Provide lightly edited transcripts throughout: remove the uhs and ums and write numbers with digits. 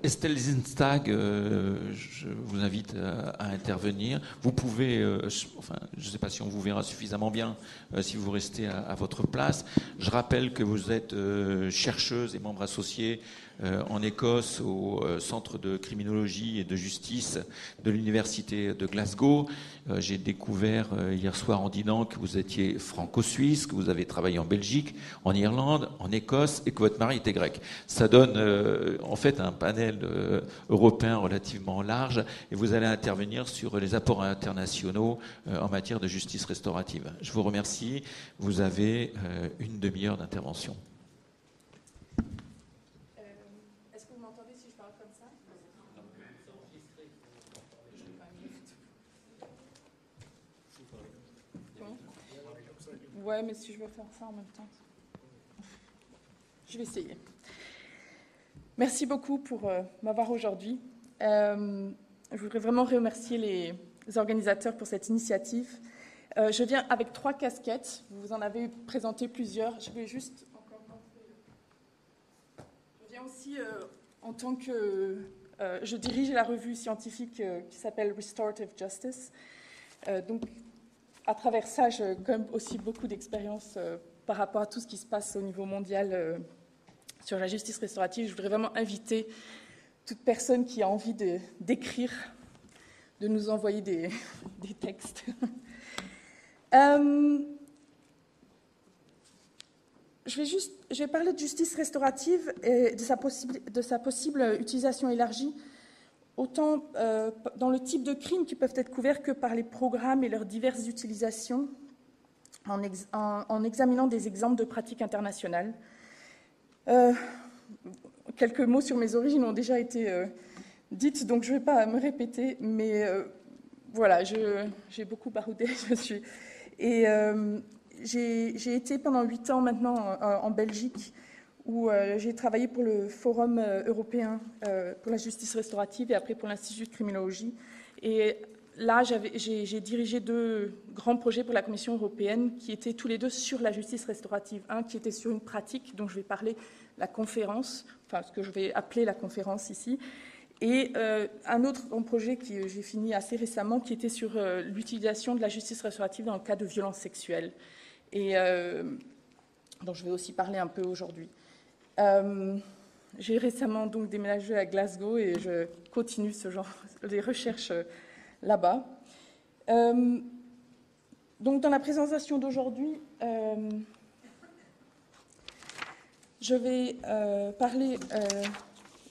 Estelle Zinstag, je vous invite à intervenir. Vous pouvez, je ne sais pas si on vous verra suffisamment bien si vous restez à votre place. Je rappelle que vous êtes chercheuse et membre associé en Écosse au Centre de criminologie et de justice de l'Université de Glasgow. J'ai découvert hier soir en dînant que vous étiez franco-suisse, que vous avez travaillé en Belgique, en Irlande, en Écosse et que votre mari était grec. Ça donne en fait un panel européen relativement large et vous allez intervenir sur les apports internationaux en matière de justice restaurative. Je vous remercie. Vous avez une demi-heure d'intervention. Ouais, mais si je veux faire ça en même temps, je vais essayer. Merci beaucoup pour m'avoir aujourd'hui. Je voudrais vraiment remercier les organisateurs pour cette initiative. Je viens avec 3 casquettes. Vous en avez présenté plusieurs. Je vais juste encore montrer. Je viens aussi en tant que... je dirige la revue scientifique qui s'appelle Restorative Justice. Donc, à travers ça, j'ai quand même aussi beaucoup d'expérience par rapport à tout ce qui se passe au niveau mondial sur la justice restaurative. Je voudrais vraiment inviter toute personne qui a envie d'écrire, de nous envoyer des textes. Je vais parler de justice restaurative et de sa possible utilisation élargie, autant dans le type de crimes qui peuvent être couverts que par les programmes et leurs diverses utilisations, en examinant des exemples de pratiques internationales. Quelques mots sur mes origines ont déjà été dites, donc je ne vais pas me répéter, mais voilà, j'ai beaucoup baroudé. J'ai été pendant 8 ans maintenant en Belgique, où j'ai travaillé pour le Forum européen pour la justice restaurative et après pour l'Institut de criminologie. Et là, j'ai dirigé 2 grands projets pour la Commission européenne qui étaient tous les 2 sur la justice restaurative. Un qui était sur une pratique dont je vais parler, la conférence, enfin ce que je vais appeler la conférence ici, et un autre grand projet que j'ai fini assez récemment qui était sur l'utilisation de la justice restaurative dans le cas de violences sexuelles, et dont je vais aussi parler un peu aujourd'hui. J'ai récemment donc déménagé à Glasgow et je continue ce genre de recherches là-bas. Donc dans la présentation d'aujourd'hui, je vais parler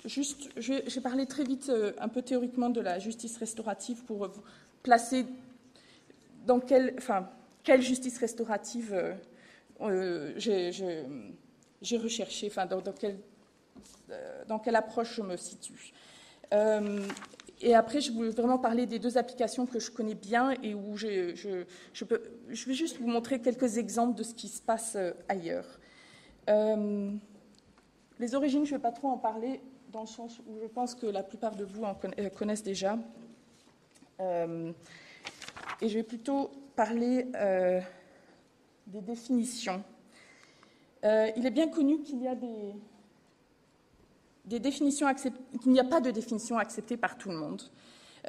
je vais parler très vite un peu théoriquement de la justice restaurative pour vous placer dans quelle justice restaurative j'ai recherché, dans quelle approche je me situe. Et après, je voulais vraiment parler des 2 applications que je connais bien et où je vais juste vous montrer quelques exemples de ce qui se passe ailleurs. Les origines, je ne vais pas trop en parler, dans le sens où je pense que la plupart de vous en connaissent déjà. Et je vais plutôt parler des définitions. Il est bien connu qu'il y a qu'il n'y a pas de définition acceptée par tout le monde,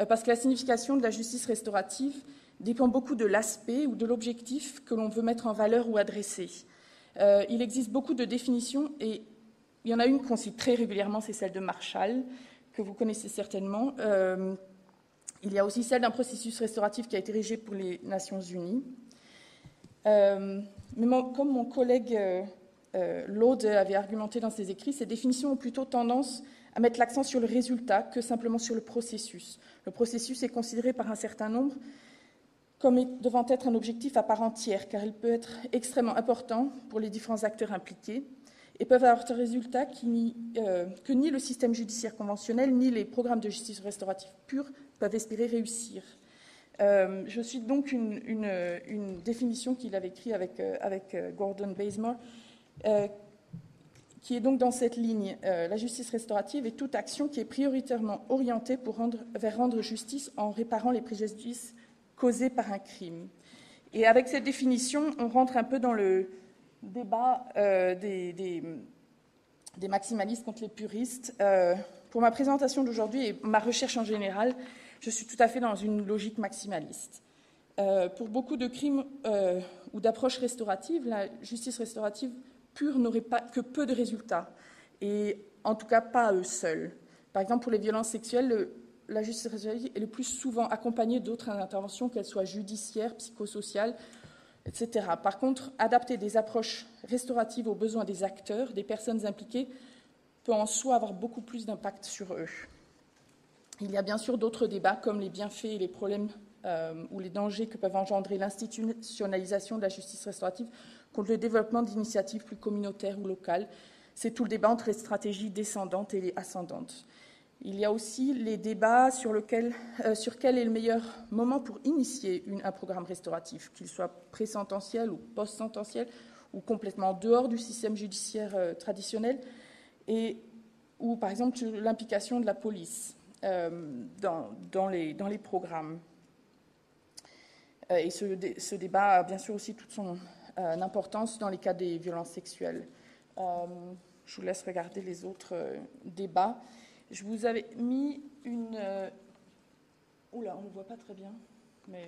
parce que la signification de la justice restaurative dépend beaucoup de l'aspect ou de l'objectif que l'on veut mettre en valeur ou adresser. Il existe beaucoup de définitions et il y en a une qu'on cite très régulièrement, c'est celle de Marshall, que vous connaissez certainement. Il y a aussi celle d'un processus restauratif qui a été érigé pour les Nations Unies. Mais comme mon collègue Laude avait argumenté dans ses écrits, ces définitions ont plutôt tendance à mettre l'accent sur le résultat que simplement sur le processus. Le processus est considéré par un certain nombre comme devant être un objectif à part entière, car il peut être extrêmement important pour les différents acteurs impliqués et peuvent avoir un résultat que ni le système judiciaire conventionnel ni les programmes de justice restaurative pure peuvent espérer réussir. Je suis donc une définition qu'il avait écrite avec Gordon Bazemore, qui est donc dans cette ligne. La justice restaurative est toute action qui est prioritairement orientée vers rendre justice en réparant les préjudices causés par un crime. Et avec cette définition, on rentre un peu dans le débat des maximalistes contre les puristes. Pour ma présentation d'aujourd'hui et ma recherche en général, je suis tout à fait dans une logique maximaliste. Pour beaucoup de crimes ou d'approches restauratives, la justice restaurative pure n'aurait pas que peu de résultats, et en tout cas pas à eux seuls. Par exemple, pour les violences sexuelles, la justice restaurative est le plus souvent accompagnée d'autres interventions, qu'elles soient judiciaires, psychosociales, etc. Par contre, adapter des approches restauratives aux besoins des acteurs, des personnes impliquées, peut en soi avoir beaucoup plus d'impact sur eux. Il y a bien sûr d'autres débats, comme les bienfaits et les problèmes ou les dangers que peuvent engendrer l'institutionnalisation de la justice restaurative contre le développement d'initiatives plus communautaires ou locales. C'est tout le débat entre les stratégies descendantes et les ascendantes. Il y a aussi les débats sur quel est le meilleur moment pour initier un programme restauratif, qu'il soit pré-sententiel ou post-sententiel, ou complètement dehors du système judiciaire traditionnel, ou par exemple l'implication de la police dans les programmes. Et ce débat a bien sûr aussi toute son importance dans les cas des violences sexuelles. Je vous laisse regarder les autres débats. Je vous avais mis une... Oula, on ne le voit pas très bien. Mais,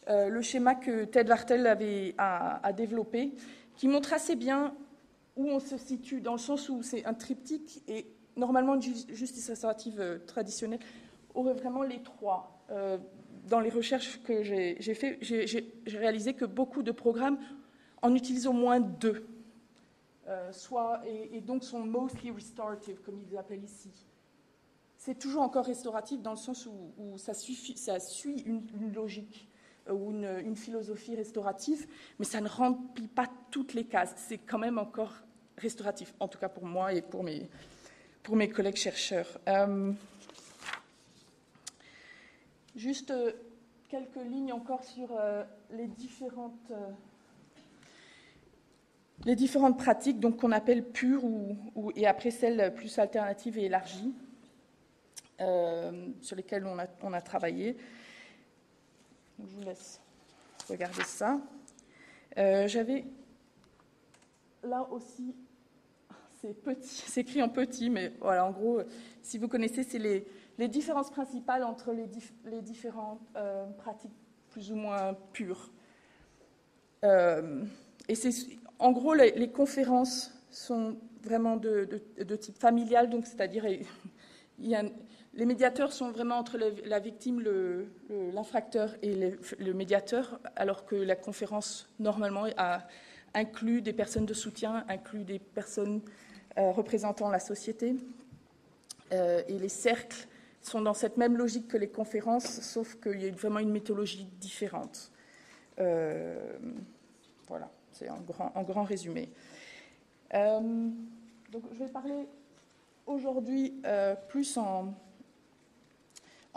le schéma que Ted Vartel a développé, qui montre assez bien où on se situe, dans le sens où c'est un triptyque, et normalement une justice restaurative traditionnelle aurait vraiment les trois. Dans les recherches que j'ai faites, j'ai réalisé que beaucoup de programmes en utilisent au moins deux, et donc sont mostly restorative, comme ils l'appellent ici. C'est toujours encore restauratif dans le sens où ça suit une logique ou une philosophie restaurative, mais ça ne remplit pas toutes les cases. C'est quand même encore restauratif, en tout cas pour moi et pour mes collègues chercheurs. Juste quelques lignes encore sur les différentes pratiques donc, qu'on appelle pures et après celles plus alternatives et élargies sur lesquelles on a travaillé. Donc, je vous laisse regarder ça. J'avais là aussi, c'est petit, c'est écrit en petit, mais voilà, en gros, si vous connaissez, c'est les différences principales entre les différentes pratiques plus ou moins pures. Et en gros, les conférences sont vraiment de type familial, donc c'est-à-dire les médiateurs sont vraiment entre la victime, l'infracteur et le médiateur, alors que la conférence, normalement, inclut des personnes de soutien, inclut des personnes représentant la société. Et les cercles sont dans cette même logique que les conférences, sauf qu'il y a vraiment une méthodologie différente. Voilà, c'est en grand résumé. Donc, je vais parler aujourd'hui plus en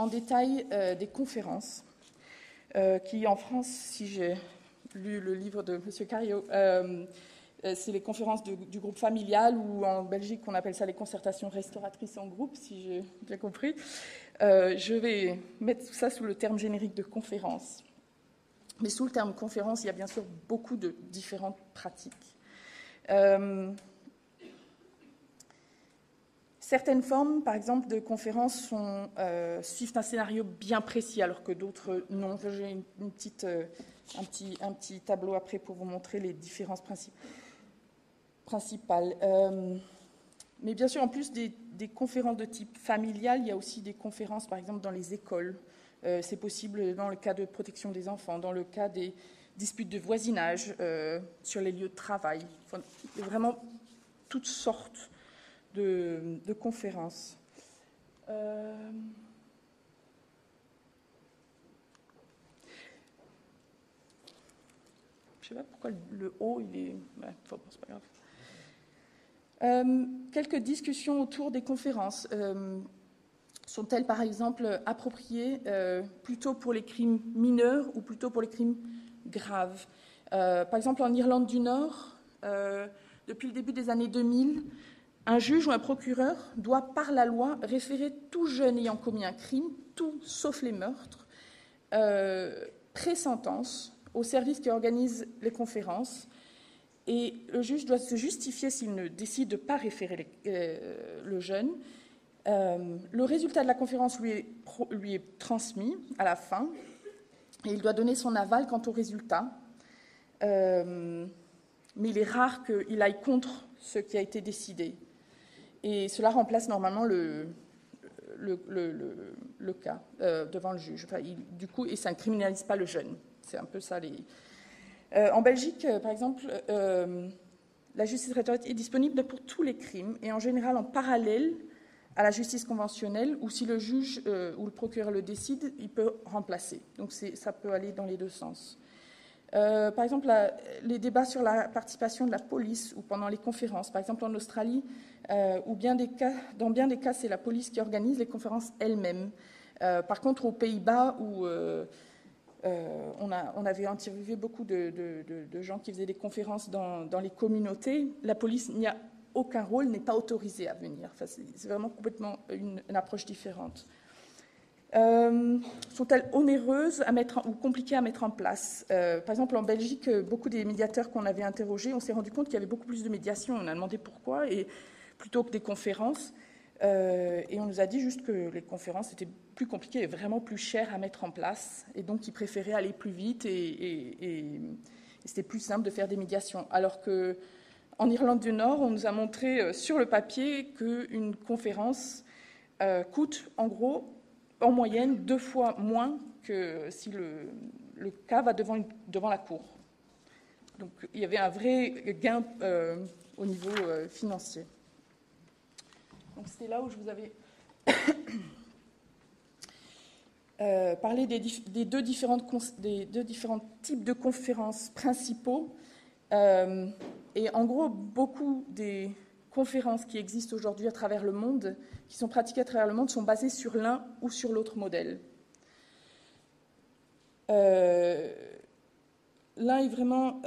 détail des conférences qui, en France, si j'ai lu le livre de M. Cario, c'est les conférences du groupe familial, ou en Belgique, on appelle ça les concertations restauratrices en groupe, si j'ai bien compris. Je vais mettre tout ça sous le terme générique de conférence. Mais sous le terme conférence, il y a bien sûr beaucoup de différentes pratiques. Certaines formes, par exemple, de conférences suivent un scénario bien précis, alors que d'autres non. J'ai un petit tableau après pour vous montrer les différences principales. Mais bien sûr, en plus des conférences de type familial, il y a aussi des conférences, par exemple, dans les écoles. C'est possible dans le cas de protection des enfants, dans le cas des disputes de voisinage, sur les lieux de travail. Enfin, il y a vraiment toutes sortes de conférences. Je ne sais pas pourquoi le haut, il est... Ouais, c'est pas grave. Quelques discussions autour des conférences. Sont-elles, par exemple, appropriées plutôt pour les crimes mineurs ou plutôt pour les crimes graves ? Par exemple, en Irlande du Nord, depuis le début des années 2000, un juge ou un procureur doit, par la loi, référer tout jeune ayant commis un crime, tout sauf les meurtres, pré-sentence, au service qui organise les conférences. Et le juge doit se justifier s'il ne décide de ne pas référer le jeune. Le résultat de la conférence lui est transmis à la fin, et il doit donner son aval quant au résultat. Mais il est rare qu'il aille contre ce qui a été décidé. Et cela remplace normalement le cas devant le juge. Enfin, du coup, et ça ne criminalise pas le jeune. C'est un peu ça. En Belgique, par exemple, la justice restaurative est disponible pour tous les crimes et en général en parallèle à la justice conventionnelle, ou si le juge ou le procureur le décide, il peut remplacer. Donc ça peut aller dans les deux sens. Par exemple, les débats sur la participation de la police ou pendant les conférences, par exemple en Australie, dans bien des cas, c'est la police qui organise les conférences elle-même. Par contre, aux Pays-Bas, où on avait interviewé beaucoup de gens qui faisaient des conférences dans les communautés, la police n'y a aucun rôle, n'est pas autorisée à venir. Enfin, c'est vraiment complètement une approche différente. Sont-elles onéreuses ou compliquées à mettre en place? Par exemple, en Belgique, beaucoup des médiateurs qu'on avait interrogés, on s'est rendu compte qu'il y avait beaucoup plus de médiation. On a demandé pourquoi, et plutôt que des conférences. Et on nous a dit juste que les conférences étaient plus compliquées et vraiment plus chères à mettre en place. Et donc, ils préféraient aller plus vite et c'était plus simple de faire des médiations. Alors qu'en Irlande du Nord, on nous a montré sur le papier qu'une conférence coûte, en gros, en moyenne 2 fois moins que si le cas va devant la cour. Donc il y avait un vrai gain au niveau financier. Donc c'était là où je vous avais parlé des deux différents types de conférences principaux. Et en gros, beaucoup des conférences qui existent aujourd'hui à travers le monde, qui sont pratiquées à travers le monde, sont basées sur l'un ou sur l'autre modèle. L'un est vraiment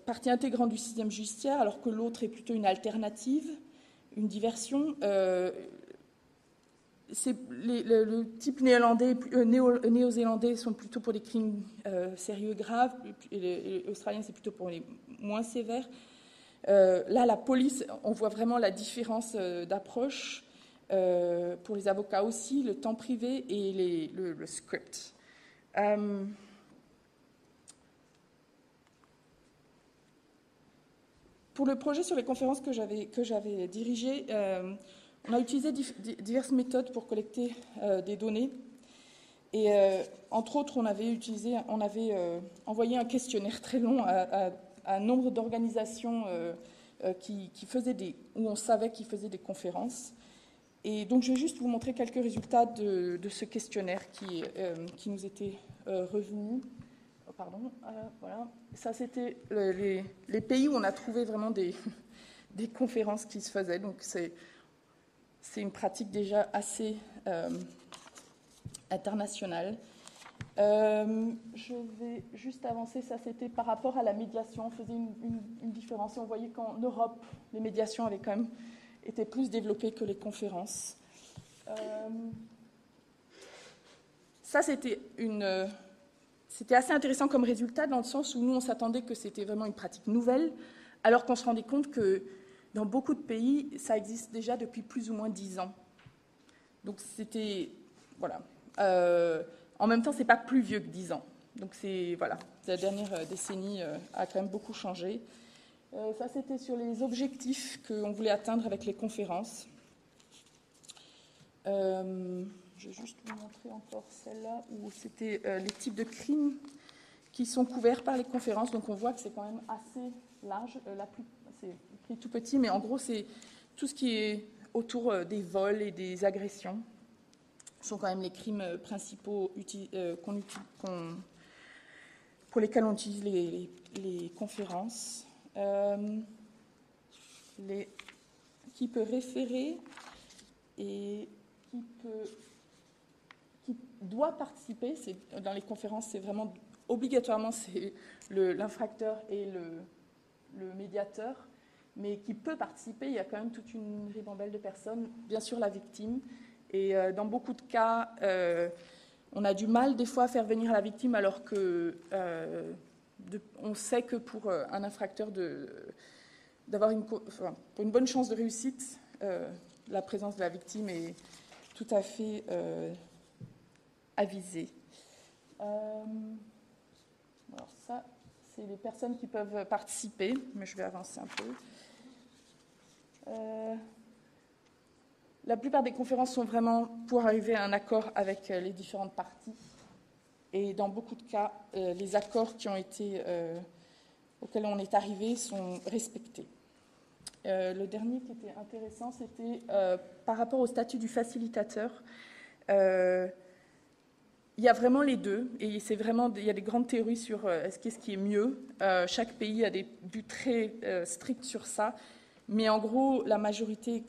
partie intégrante du système judiciaire, alors que l'autre est plutôt une alternative, une diversion. Le type néo-zélandais sont plutôt pour des crimes sérieux et graves, et les australiens, c'est plutôt pour les moins sévères. Là, la police, on voit vraiment la différence d'approche. Pour les avocats aussi, le temps privé et le script. Pour le projet sur les conférences que j'avais dirigé, on a utilisé diverses méthodes pour collecter des données. Et entre autres, on avait envoyé un questionnaire très long à un nombre d'organisations où on savait qu'ils faisaient des conférences. Et donc, je vais juste vous montrer quelques résultats de ce questionnaire qui nous était revenu. Pardon, voilà. Ça, c'était les pays où on a trouvé vraiment des conférences qui se faisaient. Donc, c'est une pratique déjà assez internationale. Je vais juste avancer. Ça, c'était par rapport à la médiation. On faisait une différence. Et on voyait qu'en Europe, les médiations avaient quand même été plus développées que les conférences. Ça, c'était assez intéressant comme résultat, dans le sens où nous, on s'attendait que c'était vraiment une pratique nouvelle, alors qu'on se rendait compte que dans beaucoup de pays, ça existe déjà depuis plus ou moins 10 ans. Donc, c'était... Voilà. En même temps, ce n'est pas plus vieux que 10 ans. Donc, voilà, la dernière décennie a quand même beaucoup changé. Ça, c'était sur les objectifs qu'on voulait atteindre avec les conférences. Je vais juste vous montrer encore celle-là, où c'était les types de crimes qui sont couverts par les conférences. Donc, on voit que c'est quand même assez large. C'est écrit tout petit, mais en gros, c'est tout ce qui est autour des vols et des agressions. Ce sont quand même les crimes principaux pour lesquels on utilise les conférences. Qui peut référer et qui doit participer. Dans les conférences, c'est vraiment obligatoirement c'est l'infracteur et le médiateur, mais qui peut participer. Il y a quand même toute une ribambelle de personnes, bien sûr la victime. Et dans beaucoup de cas, on a du mal des fois à faire venir la victime, alors que on sait que pour un infracteur pour une bonne chance de réussite, la présence de la victime est tout à fait avisée. Alors ça, c'est les personnes qui peuvent participer, mais je vais avancer un peu. La plupart des conférences sont vraiment pour arriver à un accord avec les différentes parties. Et dans beaucoup de cas, les accords auxquels on est arrivé sont respectés. Le dernier qui était intéressant, c'était par rapport au statut du facilitateur. Il y a vraiment les deux, et il y a des grandes théories sur qu'est-ce qui est mieux. Chaque pays a des buts très stricts sur ça, mais en gros, la majorité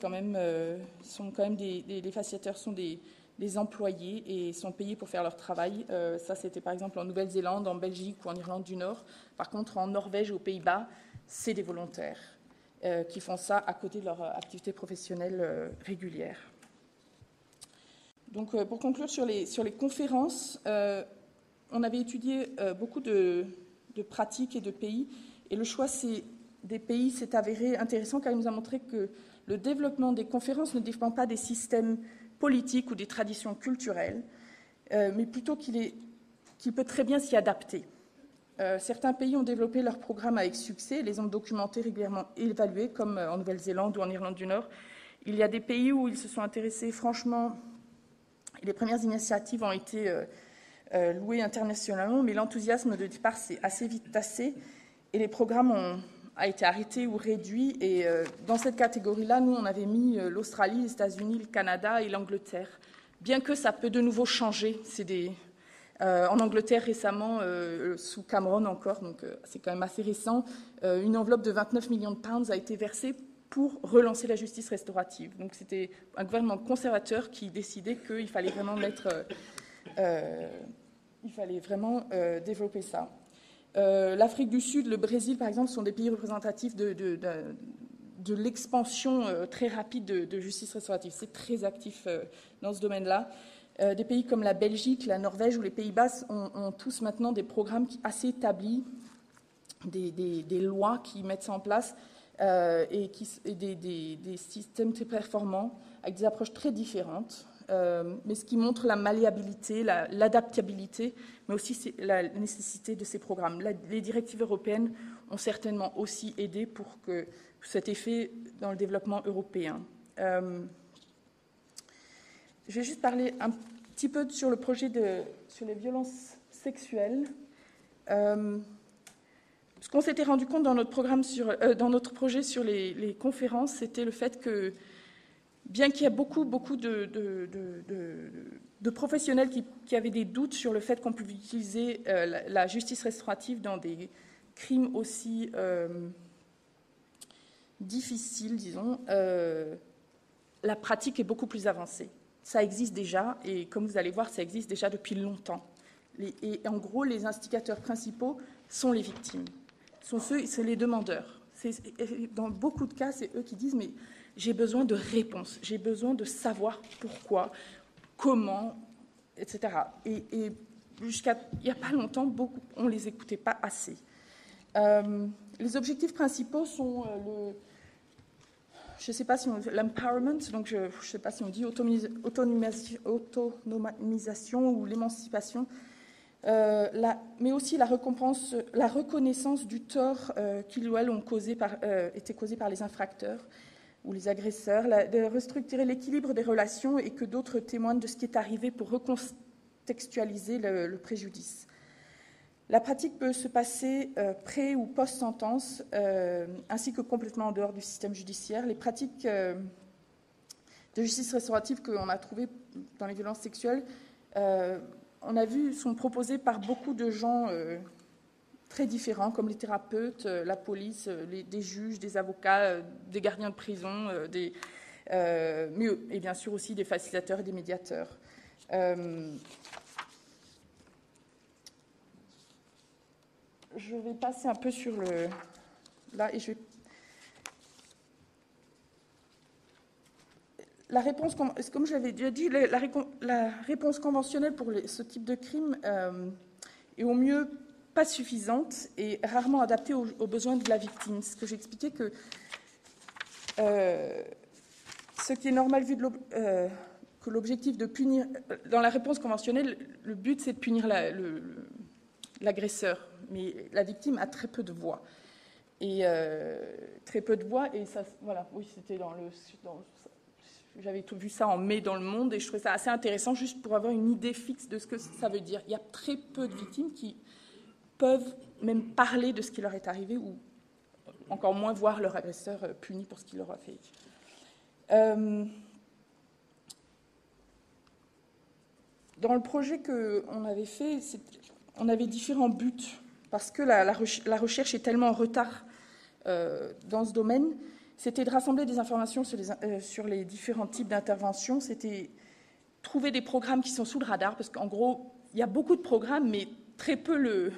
sont quand même les facilitateurs sont des employés et sont payés pour faire leur travail. Ça, c'était par exemple en Nouvelle-Zélande, en Belgique ou en Irlande du Nord. Par contre, en Norvège et aux Pays-Bas, c'est des volontaires qui font ça à côté de leur activité professionnelle régulière. Donc, pour conclure sur les conférences, on avait étudié beaucoup de pratiques et de pays, et le choix des pays s'est avéré intéressant car il nous a montré que le développement des conférences ne dépend pas des systèmes politiques ou des traditions culturelles, mais plutôt qu'il peut très bien s'y adapter. Certains pays ont développé leurs programmes avec succès, les ont documentés, régulièrement évalués, comme en Nouvelle-Zélande ou en Irlande du Nord. Il y a des pays où ils se sont intéressés, franchement, les premières initiatives ont été louées internationalement, mais l'enthousiasme de départ s'est assez vite tassé et les programmes ont été arrêtés ou réduits. Et dans cette catégorie-là, nous, on avait mis l'Australie, les États-Unis, le Canada et l'Angleterre. Bien que ça peut de nouveau changer, en Angleterre récemment, sous Cameron encore, donc c'est quand même assez récent, une enveloppe de 29 millions de pounds a été versée pour relancer la justice restaurative. Donc c'était un gouvernement conservateur qui décidait qu'il fallait vraiment développer ça. L'Afrique du Sud, le Brésil, par exemple, sont des pays représentatifs de l'expansion très rapide de justice restaurative. C'est très actif dans ce domaine-là. Des pays comme la Belgique, la Norvège ou les Pays-Bas ont tous maintenant des programmes assez établis, des lois qui mettent ça en place et des systèmes très performants avec des approches très différentes. Mais ce qui montre la malléabilité, l'adaptabilité, mais aussi la nécessité de ces programmes. Les directives européennes ont certainement aussi aidé pour cet effet dans le développement européen. Je vais juste parler un petit peu sur le projet sur les violences sexuelles. Ce qu'on s'était rendu compte dans notre projet sur les conférences, c'était le fait que, bien qu'il y ait beaucoup de professionnels qui avaient des doutes sur le fait qu'on pouvait utiliser la justice restaurative dans des crimes aussi difficiles, disons, la pratique est beaucoup plus avancée. Ça existe déjà, et comme vous allez voir, ça existe déjà depuis longtemps. Et en gros, les instigateurs principaux sont les victimes, c'est les demandeurs. Dans beaucoup de cas, c'est eux qui disent « mais j'ai besoin de réponses, j'ai besoin de savoir pourquoi, comment, etc. » Et jusqu'à il n'y a pas longtemps, on ne les écoutait pas assez. Les objectifs principaux sont je ne sais pas si l'empowerment, donc je ne sais pas si on dit autonomisation ou l'émancipation, mais aussi la reconnaissance du tort qu'ils ou elles ont été causé par les infracteurs ou les agresseurs, de restructurer l'équilibre des relations et que d'autres témoignent de ce qui est arrivé pour recontextualiser le préjudice. La pratique peut se passer pré- ou post-sentence, ainsi que complètement en dehors du système judiciaire. Les pratiques de justice restaurative qu'on a trouvées dans les violences sexuelles, on a vu, sont proposées par beaucoup de gens très différents, comme les thérapeutes, la police, des juges, des avocats, des gardiens de prison, et bien sûr aussi des facilitateurs et des médiateurs. Je vais passer un peu sur là et la réponse, comme je l'avais déjà dit, la réponse conventionnelle pour ce type de crime est au mieux pas suffisante et rarement adaptée aux besoins de la victime. Ce que j'expliquais que ce qui est normal vu de que l'objectif de punir, dans la réponse conventionnelle, le but c'est de punir l'agresseur, mais la victime a très peu de voix. Et très peu de voix, et ça, voilà, oui, c'était j'avais vu ça en mai dans Le Monde, et je trouvais ça assez intéressant, juste pour avoir une idée fixe de ce que ça veut dire. Il y a très peu de victimes qui peuvent même parler de ce qui leur est arrivé, ou encore moins voir leur agresseur puni pour ce qu'il leur a fait. Dans le projet qu'on avait fait, on avait différents buts, parce que la recherche est tellement en retard dans ce domaine. C'était de rassembler des informations sur les différents types d'interventions, c'était trouver des programmes qui sont sous le radar, parce qu'en gros, il y a beaucoup de programmes, mais très peu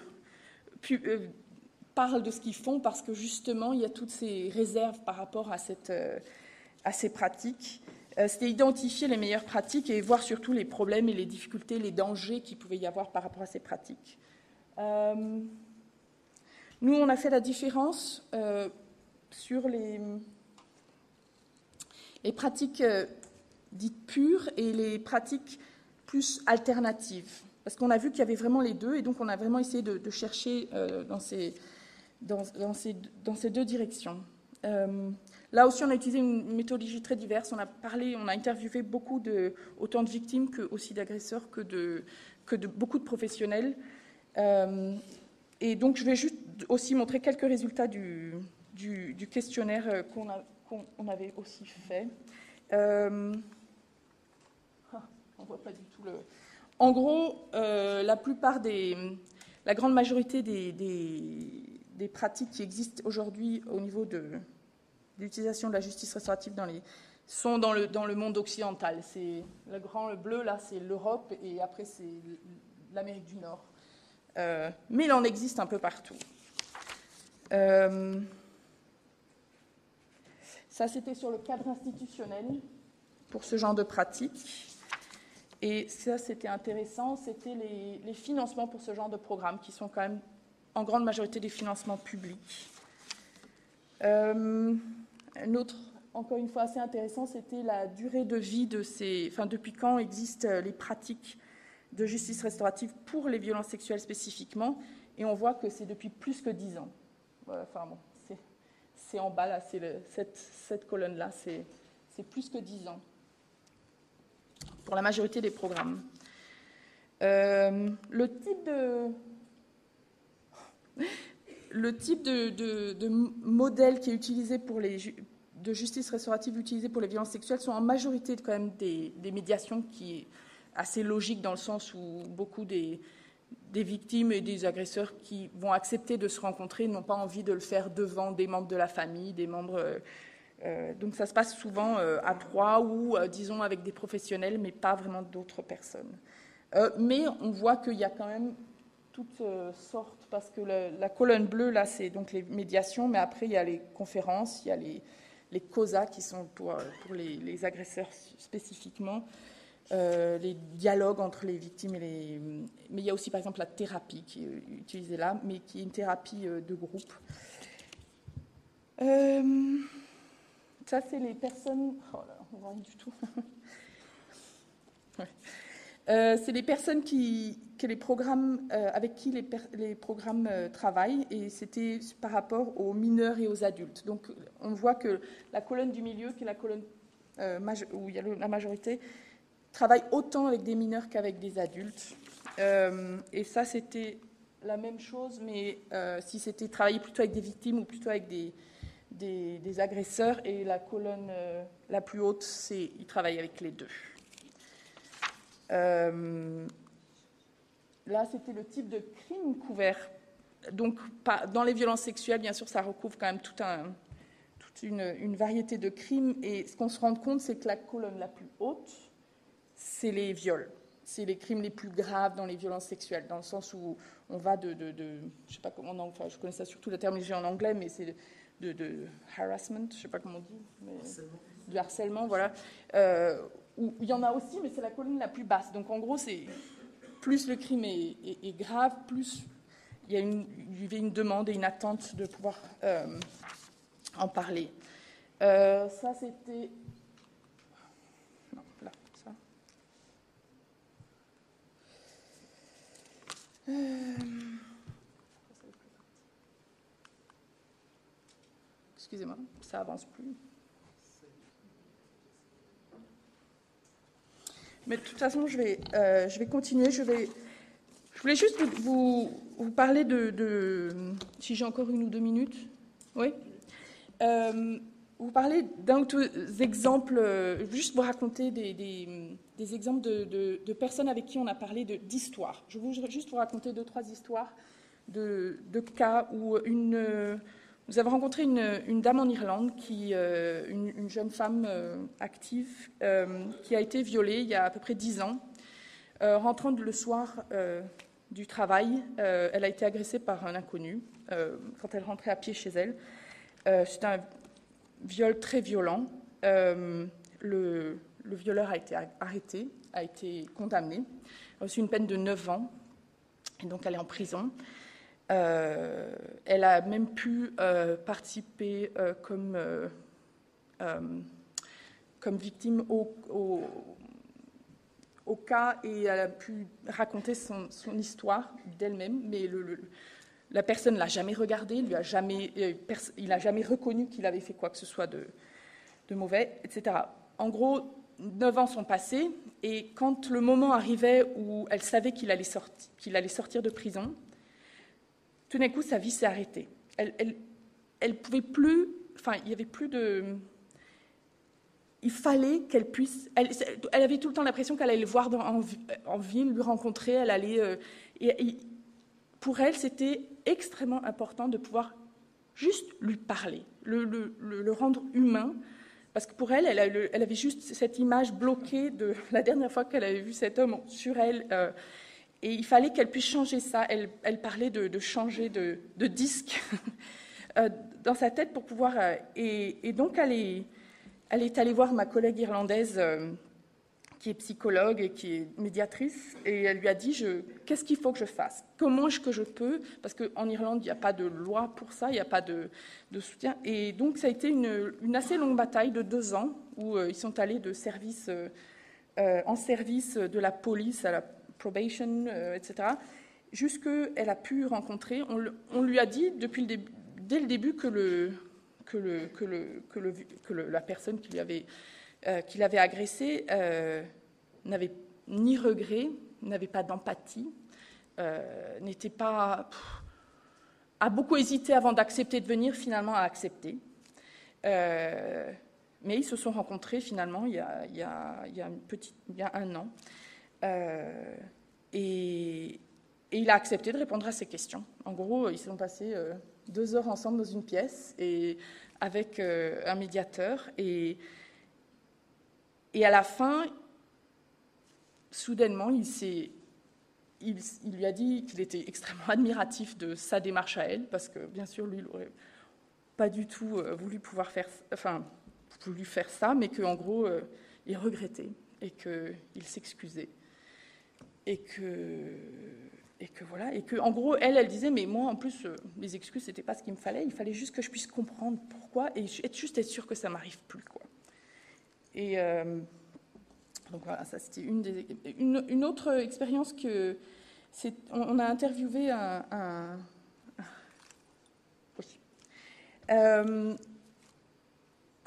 parlent de ce qu'ils font, parce que justement, il y a toutes ces réserves par rapport à ces pratiques. C'était identifier les meilleures pratiques et voir surtout les problèmes et les difficultés, les dangers qu'il pouvait y avoir par rapport à ces pratiques. Nous, on a fait la différence sur les pratiques dites pures et les pratiques plus alternatives. Parce qu'on a vu qu'il y avait vraiment les deux, et donc on a vraiment essayé de chercher dans ces deux directions. Là aussi, on a utilisé une méthodologie très diverse. On a interviewé autant de victimes que aussi d'agresseurs que de beaucoup de professionnels. Et donc, je vais juste aussi montrer quelques résultats du questionnaire qu'on avait aussi fait. On voit pas du tout le... En gros, la grande majorité des pratiques qui existent aujourd'hui au niveau de l'utilisation de la justice restaurative sont dans le monde occidental. C'est le bleu, là, c'est l'Europe, et après, c'est l'Amérique du Nord. Mais il en existe un peu partout. Ça, c'était sur le cadre institutionnel pour ce genre de pratique. Et ça, c'était intéressant, c'était les financements pour ce genre de programme, qui sont quand même en grande majorité des financements publics. Un autre, encore une fois, assez intéressant, c'était la durée de vie depuis quand existent les pratiques de justice restaurative pour les violences sexuelles spécifiquement, et on voit que c'est depuis plus que 10 ans. Voilà, enfin bon, c'est en bas, là, cette colonne-là, c'est plus que 10 ans pour la majorité des programmes. Le type de modèle qui est utilisé de justice restaurative utilisé pour les violences sexuelles sont en majorité quand même des médiations qui est assez logique, dans le sens où beaucoup des victimes et des agresseurs qui vont accepter de se rencontrer n'ont pas envie de le faire devant des membres de la famille, des membres... donc ça se passe souvent à 3 ou, disons, avec des professionnels, mais pas vraiment d'autres personnes. Mais on voit qu'il y a quand même toutes sortes, parce que la colonne bleue, là, c'est donc les médiations, mais après, il y a les conférences, il y a les COSA, qui sont pour les agresseurs spécifiquement, les dialogues entre les victimes mais il y a aussi, par exemple, la thérapie qui est utilisée là, mais qui est une thérapie de groupe. Ça, c'est les personnes... Oh là, on voit rien du tout. Ouais. C'est les personnes avec qui les programmes travaillent, et c'était par rapport aux mineurs et aux adultes. Donc, on voit que la colonne du milieu, qui est la colonne où il y a la majorité, travaille autant avec des mineurs qu'avec des adultes. Et ça, c'était la même chose, mais si c'était travailler plutôt avec des victimes ou plutôt avec des agresseurs. Et la colonne la plus haute, ils travaillent avec les deux. Là, c'était le type de crime couvert. Donc, dans les violences sexuelles, bien sûr, ça recouvre quand même toute une variété de crimes. Et ce qu'on se rend compte, c'est que la colonne la plus haute, c'est les viols. C'est les crimes les plus graves dans les violences sexuelles, dans le sens où on va je sais pas comment, enfin, je connais ça surtout la terminologie en anglais, mais c'est de harassment, je sais pas comment on dit, mais du harcèlement, voilà. Où il y en a aussi, mais c'est la colonne la plus basse. Donc en gros, c'est plus le crime est grave, plus il y avait une demande et une attente de pouvoir en parler. Ça, c'était... Non, là, ça. Excusez-moi, ça avance plus. Mais de toute façon, je vais continuer. Je voulais juste vous parler si j'ai encore 1 ou 2 minutes. Oui. Vous parler d'un ou deux exemples, juste vous raconter des exemples de personnes avec qui on a parlé d'histoires. Je voudrais juste vous raconter 2 ou 3 histoires de cas où nous avons rencontré une dame en Irlande, une jeune femme active, qui a été violée il y a à peu près 10 ans. Rentrant le soir du travail, elle a été agressée par un inconnu quand elle rentrait à pied chez elle. C'est un viol très violent. Le violeur a été arrêté, a été condamné, a reçu une peine de 9 ans, et donc elle est en prison. Elle a même pu participer comme victime au cas, et elle a pu raconter son histoire d'elle-même, mais la personne ne l'a jamais regardé, il n'a jamais reconnu qu'il avait fait quoi que ce soit de mauvais, etc. En gros, 9 ans sont passés, et quand le moment arrivait où elle savait qu'il allait sortir de prison, tout d'un coup, sa vie s'est arrêtée. Elle pouvait plus, il y avait plus de... Il fallait qu'elle puisse... Elle avait tout le temps l'impression qu'elle allait le voir en ville, lui rencontrer, elle allait... et pour elle, c'était extrêmement important de pouvoir juste lui parler, le rendre humain, parce que pour elle, elle avait juste cette image bloquée de la dernière fois qu'elle avait vu cet homme sur elle, et il fallait qu'elle puisse changer ça. Elle parlait de changer de disque dans sa tête pour pouvoir... et donc, elle est allée voir ma collègue irlandaise qui est psychologue et qui est médiatrice, et elle lui a dit qu'est-ce qu'il faut que je fasse, comment est-ce que je peux, parce qu'en Irlande, il n'y a pas de loi pour ça, il n'y a pas de soutien. Et donc, ça a été une assez longue bataille de 2 ans, où ils sont allés de service en service de la police à la probation, etc., jusqu'elle a pu rencontrer. On lui a dit dès le début que la personne qui l'avait agressé n'avait ni regret, n'avait pas d'empathie, a beaucoup hésité avant d'accepter de venir, finalement a accepté. Mais ils se sont rencontrés finalement il y a 1 an. Et il a accepté de répondre à ses questions. En gros, ils sont passés 2 heures ensemble dans une pièce et avec un médiateur. Et à la fin, soudainement, il lui a dit qu'il était extrêmement admiratif de sa démarche à elle, parce que bien sûr, lui, il n'aurait pas du tout voulu faire ça, mais qu'en gros, il regrettait et qu'il s'excusait. Et que voilà, et que en gros, elle disait, mais moi, en plus, les excuses, c'était pas ce qu'il me fallait. Il fallait juste que je puisse comprendre pourquoi et être sûre que ça m'arrive plus, quoi. Et donc voilà, ça c'était une autre expérience que on a interviewé un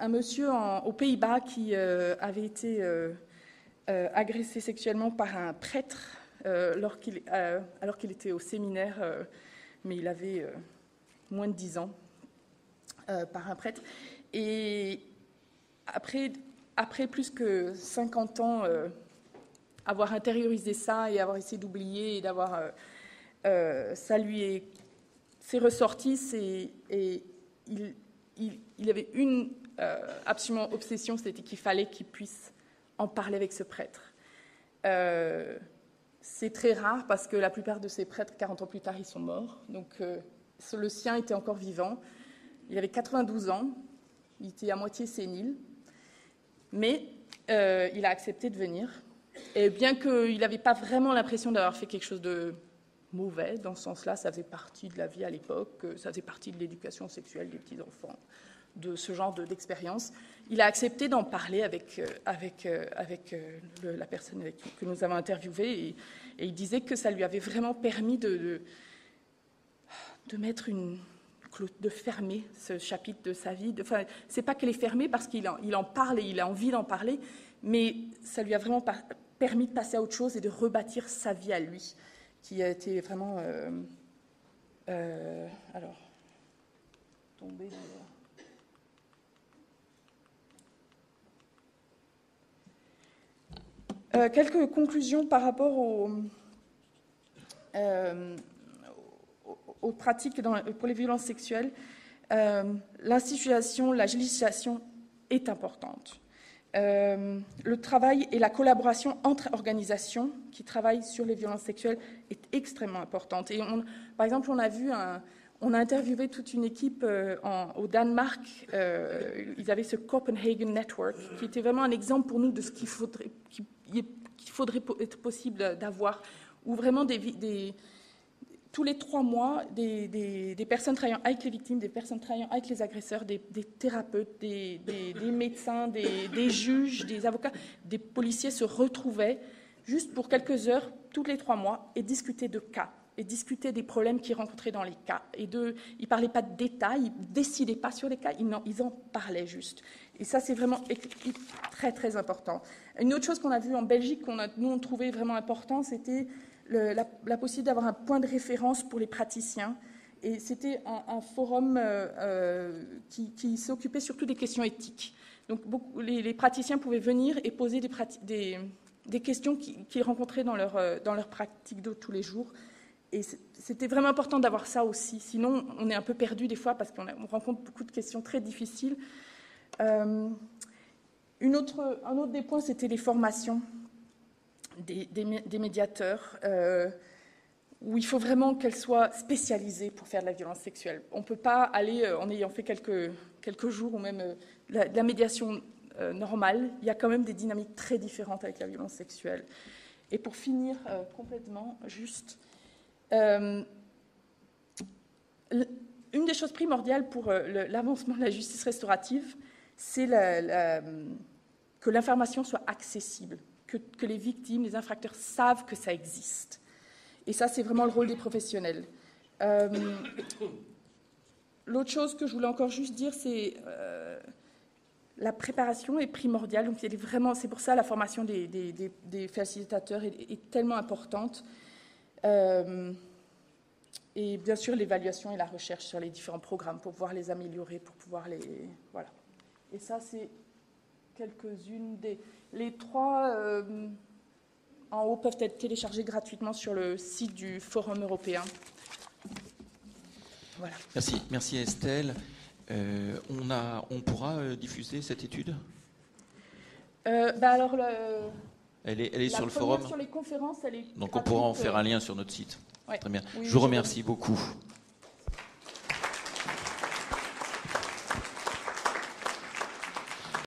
monsieur aux Pays-Bas qui avait été agressé sexuellement par un prêtre alors qu'il était au séminaire, mais il avait moins de 10 ans, par un prêtre. Et après plus que 50 ans, avoir intériorisé ça et avoir essayé d'oublier et d'avoir... ça lui s'est ressorti, et il avait une absolument obsession, c'était qu'il fallait qu'il puisse en parler avec ce prêtre. C'est très rare parce que la plupart de ces prêtres, 40 ans plus tard, ils sont morts. Donc le sien était encore vivant. Il avait 92 ans, il était à moitié sénile, mais il a accepté de venir. Et bien qu'il n'avait pas vraiment l'impression d'avoir fait quelque chose de mauvais. Dans ce sens-là, ça faisait partie de la vie à l'époque, ça faisait partie de l'éducation sexuelle des petits-enfants, de ce genre d'expérience. Il a accepté d'en parler avec la personne que nous avons interviewée, et il disait que ça lui avait vraiment permis de fermer ce chapitre de sa vie. Enfin, c'est pas qu'elle est fermée parce qu'il en parle et il a envie d'en parler, mais ça lui a vraiment permis de passer à autre chose et de rebâtir sa vie à lui, qui a été vraiment tombé dans... quelques conclusions par rapport aux pratiques pour les violences sexuelles. L'institution, la législation est importante. Le travail et la collaboration entre organisations qui travaillent sur les violences sexuelles est extrêmement importante. Et par exemple, on a interviewé toute une équipe au Danemark. Ils avaient ce Copenhagen Network, qui était vraiment un exemple pour nous de ce qu'il faudrait être possible d'avoir, où vraiment tous les 3 mois, des personnes travaillant avec les victimes, des personnes travaillant avec les agresseurs, des thérapeutes, des médecins, des juges, des avocats, des policiers se retrouvaient juste pour quelques heures, tous les 3 mois, et discutaient de cas, et discutaient des problèmes qu'ils rencontraient dans les cas. Ils ne parlaient pas de détails, ils ne décidaient pas sur les cas, ils en parlaient juste. Et ça, c'est vraiment très, très important. Une autre chose qu'on a vue en Belgique, on trouvait vraiment important, c'était la possibilité d'avoir un point de référence pour les praticiens. Et c'était un forum qui s'occupait surtout des questions éthiques. Donc les praticiens pouvaient venir et poser des questions qu'ils rencontraient dans leur pratique de tous les jours. Et c'était vraiment important d'avoir ça aussi. Sinon, on est un peu perdu des fois parce qu'on rencontre beaucoup de questions très difficiles. Un autre des points, c'était les formations des médiateurs, où il faut vraiment qu'elles soient spécialisées pour faire de la violence sexuelle. On ne peut pas aller, en ayant fait quelques jours, ou même de la médiation normale, il y a quand même des dynamiques très différentes avec la violence sexuelle. Et pour finir complètement, juste, une des choses primordiales pour l'avancement de la justice restaurative, c'est que l'information soit accessible, que les victimes, les infracteurs savent que ça existe. Et ça, c'est vraiment le rôle des professionnels. L'autre chose que je voulais encore juste dire, c'est la préparation est primordiale. Donc, c'est pour ça la formation des facilitateurs est tellement importante. Et bien sûr, l'évaluation et la recherche sur les différents programmes pour pouvoir les améliorer, pour pouvoir les... Voilà. Et ça, c'est quelques-unes des... Les 3 en haut peuvent être téléchargés gratuitement sur le site du Forum européen. Voilà. Merci Estelle. On pourra diffuser cette étude ? Alors, elle est sur le forum. Sur les conférences, elle est donc on pourra en faire un lien sur notre site. Ouais. Très bien. Oui, je vous remercie beaucoup.